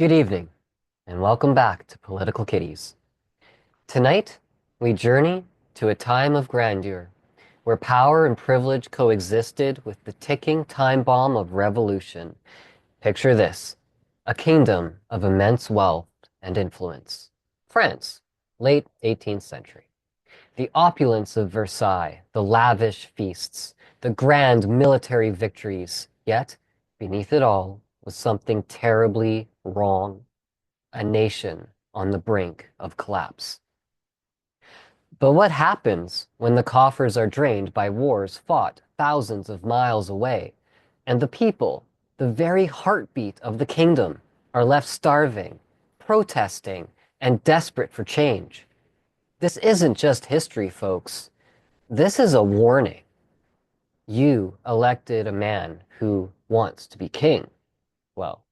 Good evening, and welcome back to Political Kitties. Tonight, we journey to a time of grandeur, where power and privilege coexisted with the ticking time bomb of revolution. Picture this, a kingdom of immense wealth and influence. France, late 18th century. The opulence of Versailles, the lavish feasts, the grand military victories, yet, beneath it all, was something terribly wrong, a nation on the brink of collapse. But what happens when the coffers are drained by wars fought thousands of miles away, and the people, the very heartbeat of the kingdom, are left starving, protesting, and desperate for change? This isn't just history, folks. This is a warning. You elected a man who wants to be king. Well,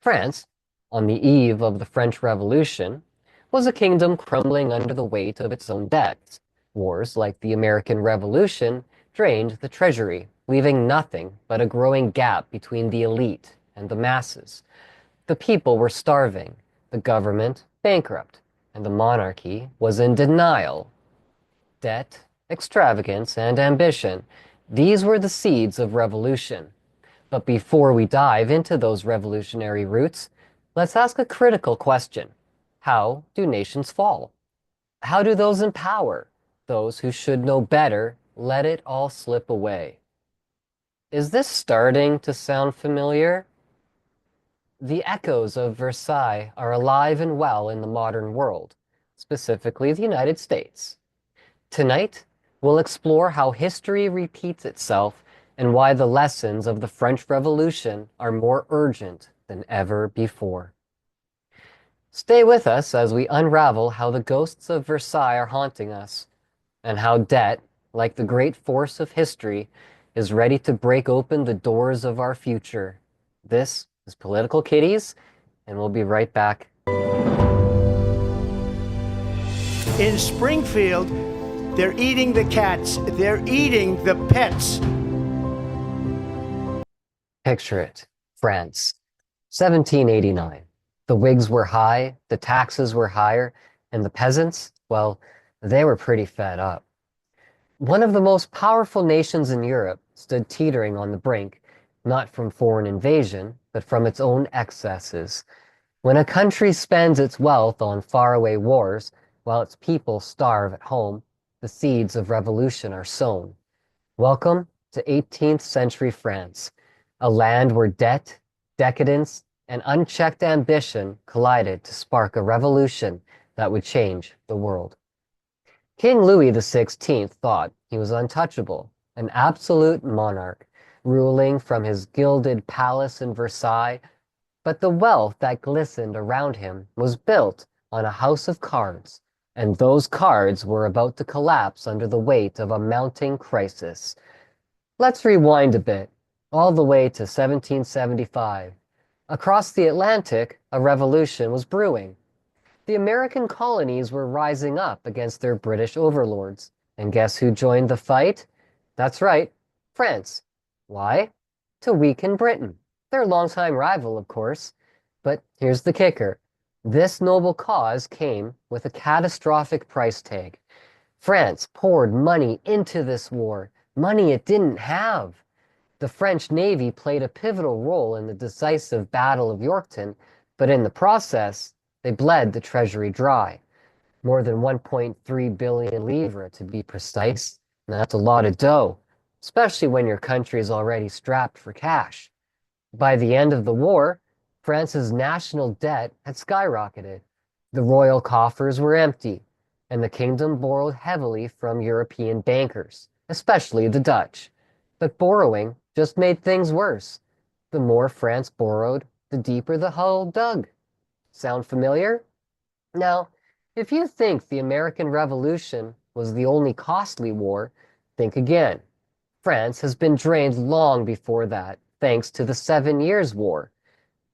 France, on the eve of the French Revolution, was a kingdom crumbling under the weight of its own debts. Wars like the American Revolution drained the treasury, leaving nothing but a growing gap between the elite and the masses. The people were starving, the government bankrupt, and the monarchy was in denial. Debt, extravagance, and ambition, these were the seeds of revolution. But before we dive into those revolutionary roots, let's ask a critical question. How do nations fall? How do those in power, those who should know better, let it all slip away? Is this starting to sound familiar? The echoes of Versailles are alive and well in the modern world, specifically the United States. Tonight, we'll explore how history repeats itself and why the lessons of the French Revolution are more urgent than ever before. Stay with us as we unravel how the ghosts of Versailles are haunting us, and how debt, like the great force of history, is ready to break open the doors of our future. This is Political Kitties, and we'll be right back. In Springfield, they're eating the cats. They're eating the pets. Picture it, France, 1789. The wigs were high, the taxes were higher, and the peasants, well, they were pretty fed up. One of the most powerful nations in Europe stood teetering on the brink, not from foreign invasion, but from its own excesses. When a country spends its wealth on faraway wars, while its people starve at home, the seeds of revolution are sown. Welcome to 18th century France, a land where debt, decadence, and unchecked ambition collided to spark a revolution that would change the world. King Louis XVI thought he was untouchable, an absolute monarch, ruling from his gilded palace in Versailles, but the wealth that glistened around him was built on a house of cards, and those cards were about to collapse under the weight of a mounting crisis. Let's rewind a bit, all the way to 1775. Across the Atlantic, a revolution was brewing. The American colonies were rising up against their British overlords. And guess who joined the fight? That's right, France. Why? To weaken Britain, their longtime rival, of course. But here's the kicker. This noble cause came with a catastrophic price tag. France poured money into this war, money it didn't have. The French Navy played a pivotal role in the decisive Battle of Yorktown, but in the process, they bled the treasury dry. More than 1.3 billion livres to be precise. And that's a lot of dough, especially when your country is already strapped for cash. By the end of the war, France's national debt had skyrocketed. The royal coffers were empty, and the kingdom borrowed heavily from European bankers, especially the Dutch. But borrowing just made things worse. The more France borrowed, the deeper the hole dug. Sound familiar? Now, if you think the American Revolution was the only costly war, think again. France has been drained long before that, thanks to the 7 Years' War.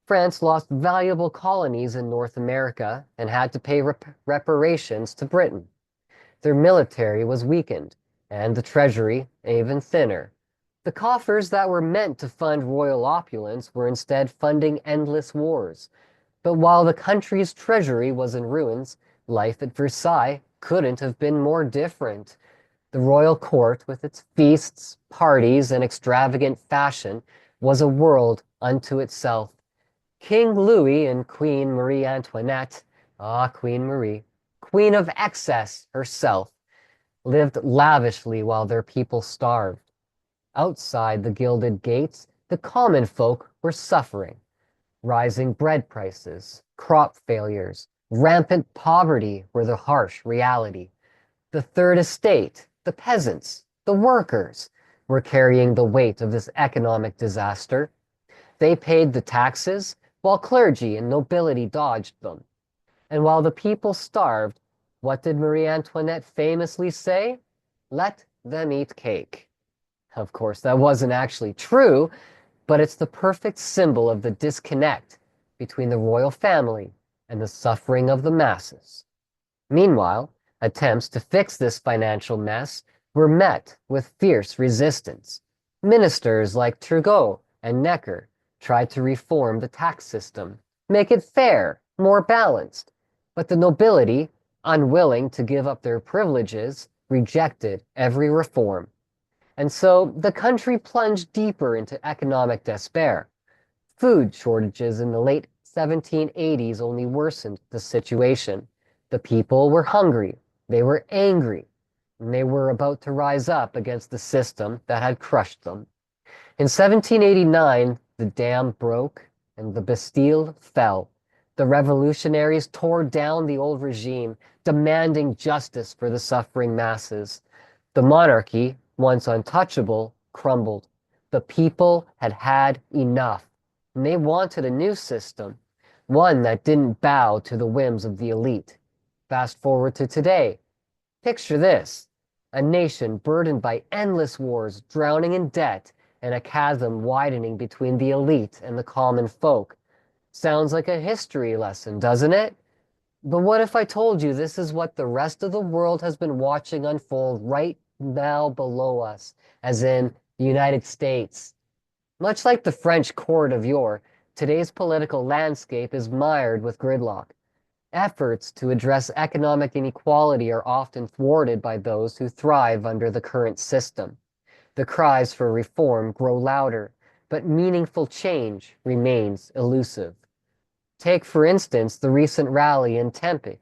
France lost valuable colonies in North America and had to pay reparations to Britain. Their military was weakened, and the treasury even thinner. The coffers that were meant to fund royal opulence were instead funding endless wars. But while the country's treasury was in ruins, life at Versailles couldn't have been more different. The royal court, with its feasts, parties, and extravagant fashion, was a world unto itself. King Louis and Queen Marie Antoinette, Queen Marie, Queen of Excess herself, lived lavishly while their people starved. Outside the gilded gates, the common folk were suffering. Rising bread prices, crop failures, rampant poverty were the harsh reality. The third estate, the peasants, the workers, were carrying the weight of this economic disaster. They paid the taxes, while clergy and nobility dodged them. And while the people starved, what did Marie Antoinette famously say? Let them eat cake. Of course, that wasn't actually true, but it's the perfect symbol of the disconnect between the royal family and the suffering of the masses. Meanwhile, attempts to fix this financial mess were met with fierce resistance. Ministers like Turgot and Necker tried to reform the tax system, make it fair, more balanced, but the nobility, unwilling to give up their privileges, rejected every reform. And so the country plunged deeper into economic despair. Food shortages in the late 1780s only worsened the situation. The people were hungry, they were angry, and they were about to rise up against the system that had crushed them. In 1789, the dam broke and the Bastille fell. The revolutionaries tore down the old regime, demanding justice for the suffering masses. The monarchy, once untouchable, crumbled. The people had had enough, and they wanted a new system, one that didn't bow to the whims of the elite. Fast forward to today. Picture this: a nation burdened by endless wars, drowning in debt, and a chasm widening between the elite and the common folk. Sounds like a history lesson, doesn't it? But what if I told you this is what the rest of the world has been watching unfold right now below us, as in the United States? Much like the French court of yore, today's political landscape is mired with gridlock. Efforts to address economic inequality are often thwarted by those who thrive under the current system. The cries for reform grow louder, but meaningful change remains elusive. Take, for instance, the recent rally in Tempe,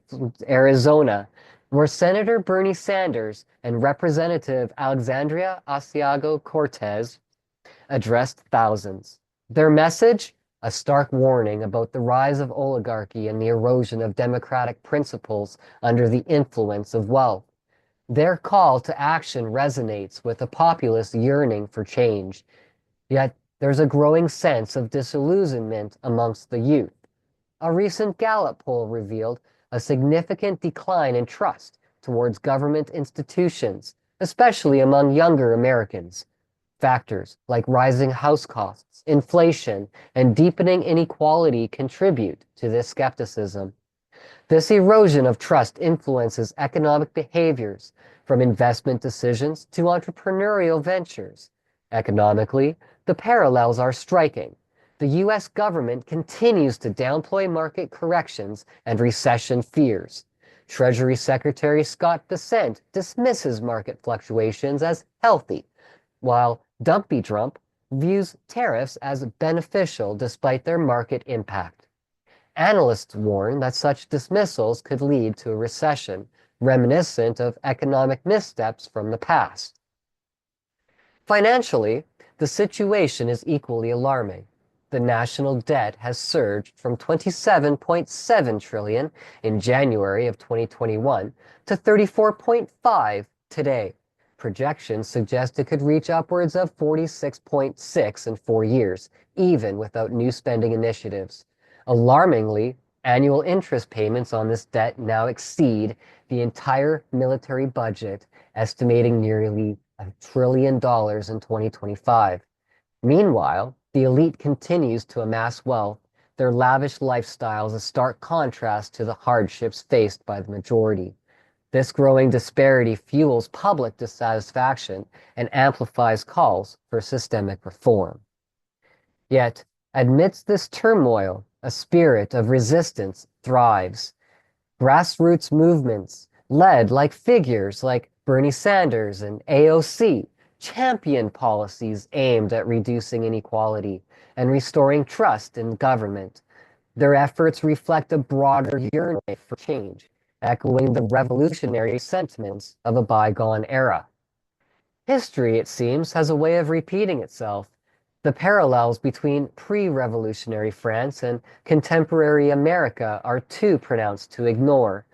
Arizona, where Senator Bernie Sanders and Representative Alexandria Ocasio-Cortez addressed thousands. Their message? A stark warning about the rise of oligarchy and the erosion of democratic principles under the influence of wealth. Their call to action resonates with a populace yearning for change, yet there's a growing sense of disillusionment amongst the youth. A recent Gallup poll revealed a significant decline in trust towards government institutions, especially among younger Americans. Factors like rising house costs, inflation, and deepening inequality contribute to this skepticism. This erosion of trust influences economic behaviors, from investment decisions to entrepreneurial ventures. Economically, the parallels are striking. The U.S. government continues to downplay market corrections and recession fears. Treasury Secretary Scott Bessent dismisses market fluctuations as healthy, while Dumpy Trump views tariffs as beneficial despite their market impact. Analysts warn that such dismissals could lead to a recession reminiscent of economic missteps from the past. Financially, the situation is equally alarming. The national debt has surged from 27.7 trillion in January of 2021 to 34.5 today. Projections suggest it could reach upwards of 46.6 in 4 years, even without new spending initiatives. Alarmingly, annual interest payments on this debt now exceed the entire military budget, estimating nearly $1 trillion in 2025. Meanwhile, the elite continues to amass wealth, their lavish lifestyles a stark contrast to the hardships faced by the majority. This growing disparity fuels public dissatisfaction and amplifies calls for systemic reform. Yet, amidst this turmoil, A spirit of resistance thrives. Grassroots movements, led like figures like Bernie Sanders and AOC, champion policies aimed at reducing inequality and restoring trust in government. Their efforts reflect a broader yearning for change, echoing the revolutionary sentiments of a bygone era. History, it seems, has a way of repeating itself. The parallels between pre-revolutionary France and contemporary America are too pronounced to ignore.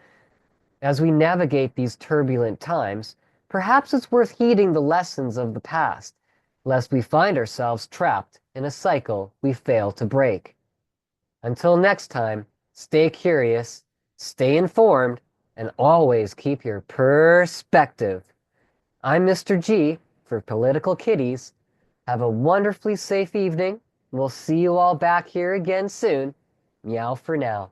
As we navigate these turbulent times, perhaps it's worth heeding the lessons of the past, lest we find ourselves trapped in a cycle we fail to break. Until next time, stay curious, stay informed, and always keep your perspective. I'm Mr. G for Political Kitties. Have a wonderfully safe evening. We'll see you all back here again soon. Meow for now.